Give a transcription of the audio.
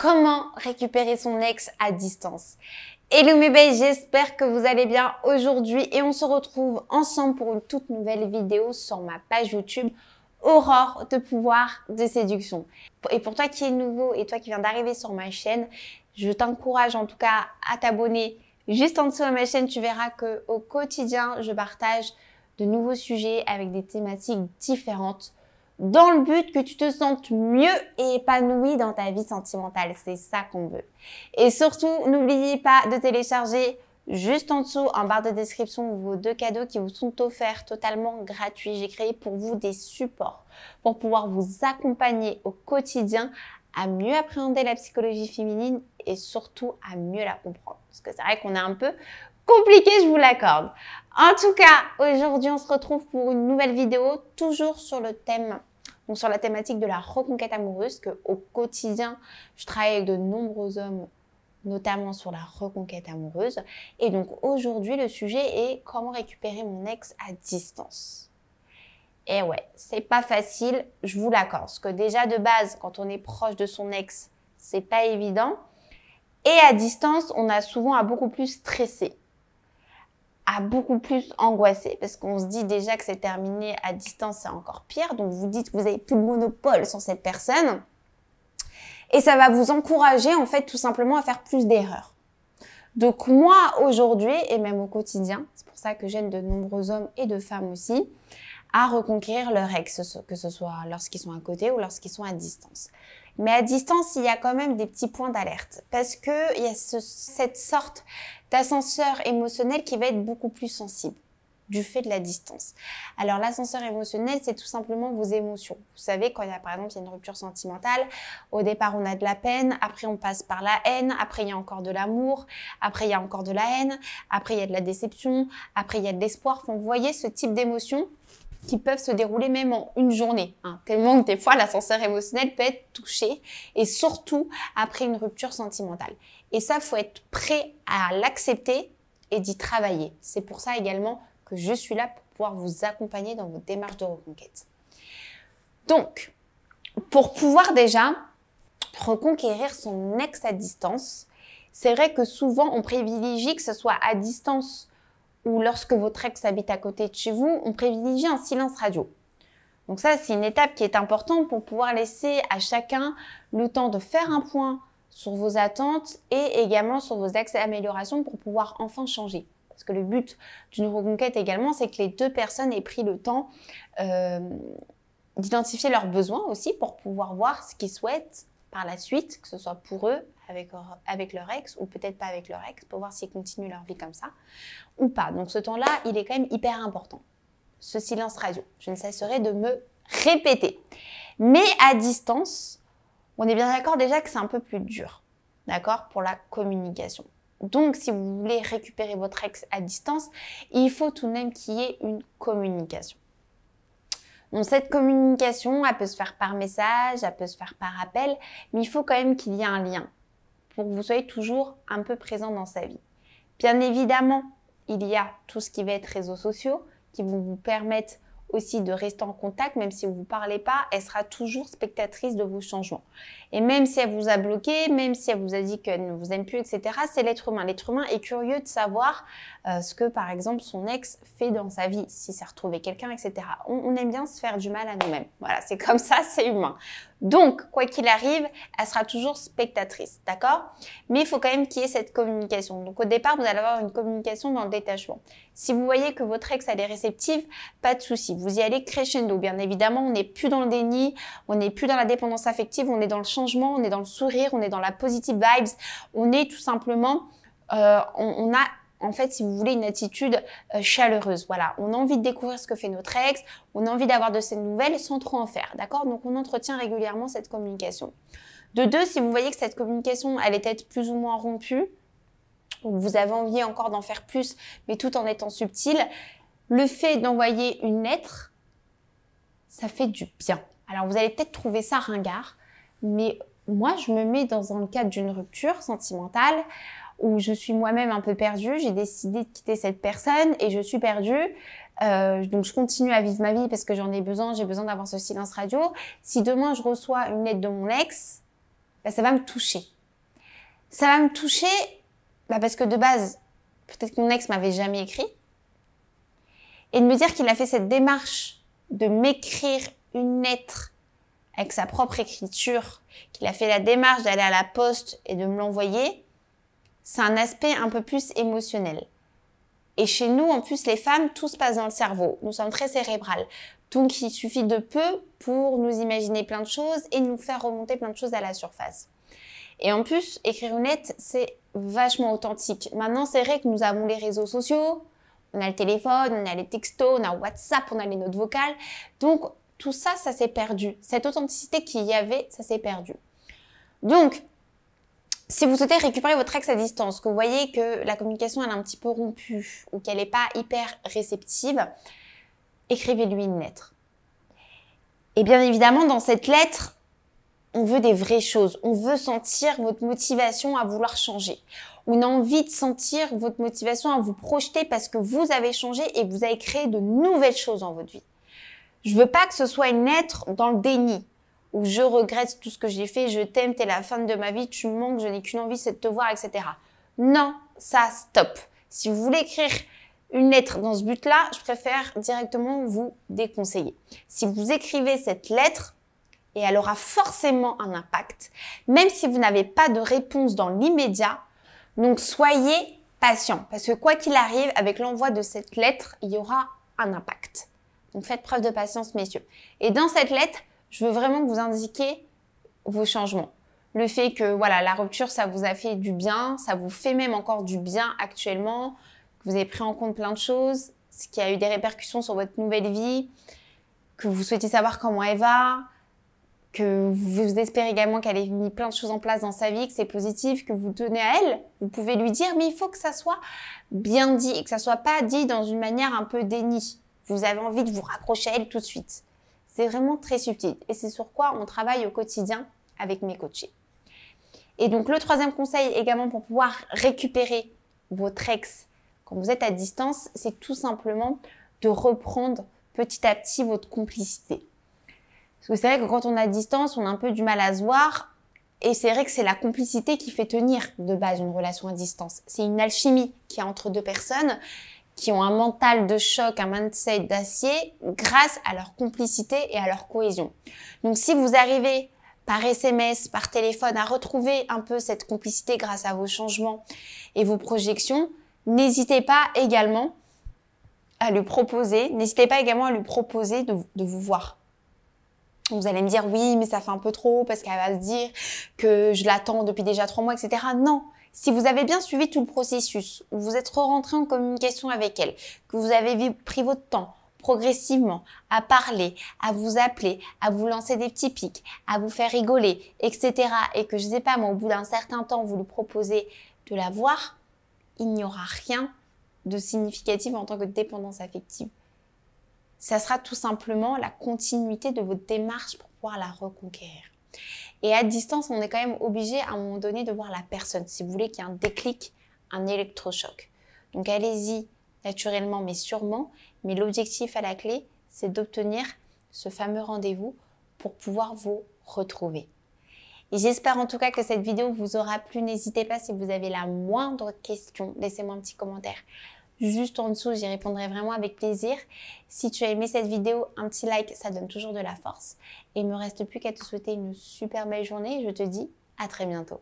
Comment récupérer son ex à distance? Hello mes belles, j'espère que vous allez bien aujourd'hui et on se retrouve ensemble pour une toute nouvelle vidéo sur ma page YouTube Aurore de pouvoir de séduction. Et pour toi qui es nouveau et toi qui viens d'arriver sur ma chaîne, je t'encourage en tout cas à t'abonner. Juste en dessous de ma chaîne, tu verras qu'au quotidien, je partage de nouveaux sujets avec des thématiques différentes dans le but que tu te sentes mieux et épanoui dans ta vie sentimentale. C'est ça qu'on veut. Et surtout, n'oubliez pas de télécharger juste en dessous, en barre de description, vos 2 cadeaux qui vous sont offerts totalement gratuits. J'ai créé pour vous des supports pour pouvoir vous accompagner au quotidien à mieux appréhender la psychologie féminine et surtout à mieux la comprendre. Parce que c'est vrai qu'on est un peu compliqué, je vous l'accorde. En tout cas, aujourd'hui, on se retrouve pour une nouvelle vidéo, toujours sur le thème, donc sur la thématique de la reconquête amoureuse, que au quotidien, je travaille avec de nombreux hommes, notamment sur la reconquête amoureuse. Et donc aujourd'hui, le sujet est comment récupérer mon ex à distance. Et ouais, c'est pas facile, je vous l'accorde. Parce que déjà de base, quand on est proche de son ex, c'est pas évident. Et à distance, on a souvent à beaucoup plus stresser, à beaucoup plus angoisser, parce qu'on se dit déjà que c'est terminé à distance, c'est encore pire. Donc vous dites que vous n'avez plus de monopole sur cette personne. Et ça va vous encourager en fait tout simplement à faire plus d'erreurs. Donc moi aujourd'hui, et même au quotidien, c'est pour ça que j'aide de nombreux hommes et de femmes aussi, à reconquérir leur ex, que ce soit lorsqu'ils sont à côté ou lorsqu'ils sont à distance. Mais à distance, il y a quand même des petits points d'alerte parce que il y a cette sorte d'ascenseur émotionnel qui va être beaucoup plus sensible du fait de la distance. Alors l'ascenseur émotionnel, c'est tout simplement vos émotions. Vous savez, quand il y a par exemple une rupture sentimentale, au départ on a de la peine, après on passe par la haine, après il y a encore de l'amour, après il y a encore de la haine, après il y a de la déception, après il y a de l'espoir. Enfin, vous voyez ce type d'émotions qui peuvent se dérouler même en une journée, tellement que des fois l'ascenseur émotionnel peut être touché et surtout après une rupture sentimentale. Et ça, faut être prêt à l'accepter et d'y travailler. C'est pour ça également que je suis là pour pouvoir vous accompagner dans vos démarches de reconquête. Donc, pour pouvoir déjà reconquérir son ex à distance, c'est vrai que souvent on privilégie que ce soit à distance ou lorsque votre ex habite à côté de chez vous, on privilégie un silence radio. Donc ça, c'est une étape qui est importante pour pouvoir laisser à chacun le temps de faire un point sur vos attentes et également sur vos axes d'amélioration pour pouvoir enfin changer. Parce que le but d'une reconquête également, c'est que les 2 personnes aient pris le temps d'identifier leurs besoins aussi pour pouvoir voir ce qu'ils souhaitent par la suite, que ce soit pour eux, avec leur ex ou peut-être pas avec leur ex, pour voir s'ils continuent leur vie comme ça ou pas. Donc ce temps-là, il est quand même hyper important. Ce silence radio, je ne cesserai de me répéter. Mais à distance, on est bien d'accord déjà que c'est un peu plus dur, d'accord, pour la communication. Donc si vous voulez récupérer votre ex à distance, il faut tout de même qu'il y ait une communication. Donc cette communication, elle peut se faire par message, elle peut se faire par appel, mais il faut quand même qu'il y ait un lien pour que vous soyez toujours un peu présent dans sa vie. Bien évidemment, il y a tout ce qui va être réseaux sociaux qui vont vous permettre aussi de rester en contact, même si vous ne vous parlez pas, elle sera toujours spectatrice de vos changements. Et même si elle vous a bloqué, même si elle vous a dit qu'elle ne vous aime plus, etc., c'est l'être humain. L'être humain est curieux de savoir ce que, par exemple, son ex fait dans sa vie, s'il s'est retrouvé quelqu'un, etc. On aime bien se faire du mal à nous-mêmes. Voilà, c'est comme ça, c'est humain. Donc, quoi qu'il arrive, elle sera toujours spectatrice, d'accord? Mais il faut quand même qu'il y ait cette communication. Donc, au départ, vous allez avoir une communication dans le détachement. Si vous voyez que votre ex, elle est réceptive, pas de souci. Vous y allez crescendo. Bien évidemment, on n'est plus dans le déni, on n'est plus dans la dépendance affective, on est dans le changement, on est dans le sourire, on est dans la positive vibes. On est tout simplement, on a en fait, si vous voulez, une attitude chaleureuse. Voilà, on a envie de découvrir ce que fait notre ex, on a envie d'avoir de ces nouvelles sans trop en faire, d'accord? Donc, on entretient régulièrement cette communication. De 2, si vous voyez que cette communication, elle est peut-être plus ou moins rompue, ou vous avez envie encore d'en faire plus, mais tout en étant subtil, le fait d'envoyer une lettre, ça fait du bien. Alors, vous allez peut-être trouver ça ringard, mais moi, je me mets dans le cadre d'une rupture sentimentale où je suis moi-même un peu perdue, j'ai décidé de quitter cette personne et je suis perdue. Donc je continue à vivre ma vie parce que j'en ai besoin, j'ai besoin d'avoir ce silence radio. Si demain je reçois une lettre de mon ex, ben, ça va me toucher. Ça va me toucher parce que de base, peut-être que mon ex m'avait jamais écrit. Et de me dire qu'il a fait cette démarche de m'écrire une lettre avec sa propre écriture, qu'il a fait la démarche d'aller à la poste et de me l'envoyer, c'est un aspect un peu plus émotionnel. Et chez nous, en plus, les femmes, tout se passe dans le cerveau. Nous sommes très cérébrales. Donc, il suffit de peu pour nous imaginer plein de choses et nous faire remonter plein de choses à la surface. Et en plus, écrire une lettre, c'est vachement authentique. Maintenant, c'est vrai que nous avons les réseaux sociaux, on a le téléphone, on a les textos, on a WhatsApp, on a les notes vocales. Donc, tout ça, ça s'est perdu. Cette authenticité qu'il y avait, ça s'est perdu. Donc, si vous souhaitez récupérer votre ex à distance, que vous voyez que la communication elle est un petit peu rompue ou qu'elle n'est pas hyper réceptive, écrivez-lui une lettre. Et bien évidemment, dans cette lettre, on veut des vraies choses. On veut sentir votre motivation à vouloir changer. On a envie de sentir votre motivation à vous projeter parce que vous avez changé et que vous avez créé de nouvelles choses dans votre vie. Je veux pas que ce soit une lettre dans le déni, où je regrette tout ce que j'ai fait, je t'aime, t'es la femme de ma vie, tu me manques, je n'ai qu'une envie, c'est de te voir, etc. Non, ça, stop. Si vous voulez écrire une lettre dans ce but-là, je préfère directement vous déconseiller. Si vous écrivez cette lettre, et elle aura forcément un impact, même si vous n'avez pas de réponse dans l'immédiat, donc soyez patient, parce que quoi qu'il arrive, avec l'envoi de cette lettre, il y aura un impact. Donc faites preuve de patience, messieurs. Et dans cette lettre, je veux vraiment que vous indiquiez vos changements. Le fait que voilà, la rupture, ça vous a fait du bien, ça vous fait même encore du bien actuellement, que vous avez pris en compte plein de choses, ce qui a eu des répercussions sur votre nouvelle vie, que vous souhaitez savoir comment elle va, que vous espérez également qu'elle ait mis plein de choses en place dans sa vie, que c'est positif, que vous tenez à elle. Vous pouvez lui dire, mais il faut que ça soit bien dit et que ça soit pas dit dans une manière un peu déni. Vous avez envie de vous raccrocher à elle tout de suite. C'est vraiment très subtil et c'est sur quoi on travaille au quotidien avec mes coachés. Et donc, le troisième conseil également pour pouvoir récupérer votre ex quand vous êtes à distance, c'est tout simplement de reprendre petit à petit votre complicité. Parce que c'est vrai que quand on est à distance, on a un peu du mal à se voir et c'est vrai que c'est la complicité qui fait tenir de base une relation à distance. C'est une alchimie qu'il y a entre deux personnes qui ont un mental de choc, un mindset d'acier grâce à leur complicité et à leur cohésion. Donc, si vous arrivez par SMS, par téléphone, à retrouver un peu cette complicité grâce à vos changements et vos projections, n'hésitez pas également à lui proposer, de vous voir. Vous allez me dire, oui, mais ça fait un peu trop parce qu'elle va se dire que je l'attends depuis déjà 3 mois, etc. Non. Si vous avez bien suivi tout le processus, où vous êtes rentré en communication avec elle, que vous avez pris votre temps progressivement à parler, à vous appeler, à vous lancer des petits pics, à vous faire rigoler, etc. et que, je sais pas, moi, au bout d'un certain temps, vous lui proposez de la voir, il n'y aura rien de significatif en tant que dépendance affective. Ça sera tout simplement la continuité de votre démarche pour pouvoir la reconquérir. Et à distance, on est quand même obligé à un moment donné de voir la personne. Si vous voulez qu'il y ait un déclic, un électrochoc. Donc allez-y naturellement mais sûrement. Mais l'objectif à la clé, c'est d'obtenir ce fameux rendez-vous pour pouvoir vous retrouver. Et j'espère en tout cas que cette vidéo vous aura plu. N'hésitez pas si vous avez la moindre question, laissez-moi un petit commentaire juste en dessous, j'y répondrai vraiment avec plaisir. Si tu as aimé cette vidéo, un petit like, ça donne toujours de la force. Et il ne me reste plus qu'à te souhaiter une super belle journée. Je te dis à très bientôt.